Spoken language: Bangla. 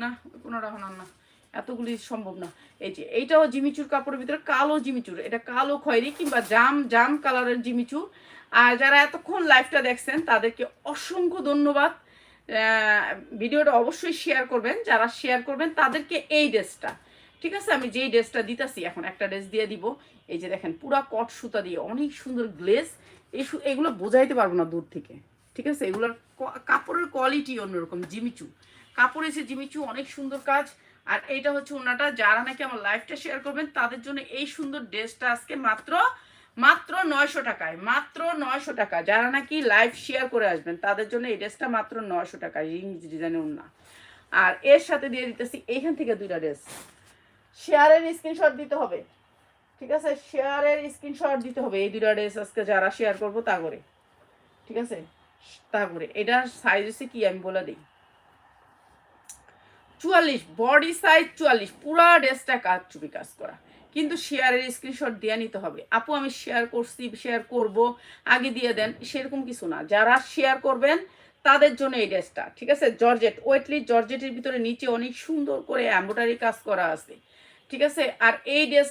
না কোনোটা হন না, এতগুলি সম্ভব না। এই যে এইটাও জিমিচুর কাপড়ের ভিতরে কালো জিমিচুর, এটা কালো খয়েরি কিংবা জাম জাম কালারের জিমিচু। আর যারা এতক্ষণ লাইভটা দেখছেন তাদেরকে অসংখ্য ধন্যবাদ। ভিডিওটা অবশ্যই শেয়ার করবেন, যারা শেয়ার করবেন তাদেরকে এই ড্রেসটা, ঠিক আছে, আমি যেই ড্রেসটা দিতেছি এখন একটা ড্রেস দিয়ে দিব। এই যে দেখেন পুরা কট সুতা দিয়ে অনেক সুন্দর গ্লেজ, এগুলো বোঝাইতে পারবো না দূর থেকে, ঠিক আছে। এগুলোর কাপড়ের কোয়ালিটি অন্যরকম, জিমিচু কাপড় এসে জিমিচু, অনেক সুন্দর কাজ। আর এইটা হচ্ছে ওনাটা, যারা নাকি আমার লাইভটা শেয়ার করবেন তাদের জন্য এই সুন্দর ড্রেসটা আজকে মাত্র মাত্র 900 টাকায়, মাত্র 900 টাকা। যারা নাকি লাইভ শেয়ার করে আসবেন তাদের জন্য এই ড্রেসটা মাত্র 900 টাকা, রিং ডিজাইনের ওড়না। আর এর সাথে দিয়ে দিতেছি এইখান থেকে দুইটা ড্রেস, শেয়ারের স্ক্রিনশট দিতে হবে, ঠিক আছে, শেয়ারের স্ক্রিনশট দিতে হবে। এই দুইটা ড্রেস আজকে যারা শেয়ার করবো তা করে, ঠিক আছে, তা করে। এটার সাইজ হচ্ছে কি আমি বলে দিই, 44, বডি সাইজ 44, পুরা ড্রেসটা কাজ চুপি কাজ করা। কিন্তু শেয়ারের স্ক্রিনশট দিয়ে নিতে হবে। আপু আমি শেয়ার করছি, শেয়ার করব, আগে দিয়ে দেন, সেরকম কিছু না। যারা শেয়ার করবেন তাদের জন্য এই ড্রেসটা, ঠিক আছে। জর্জেট, ওয়েটলি জর্জেটের ভিতরে নিচে অনেক সুন্দর করে এমব্রয়ডারি কাজ করা আছে, ঠিক আছে। আর এই ড্রেস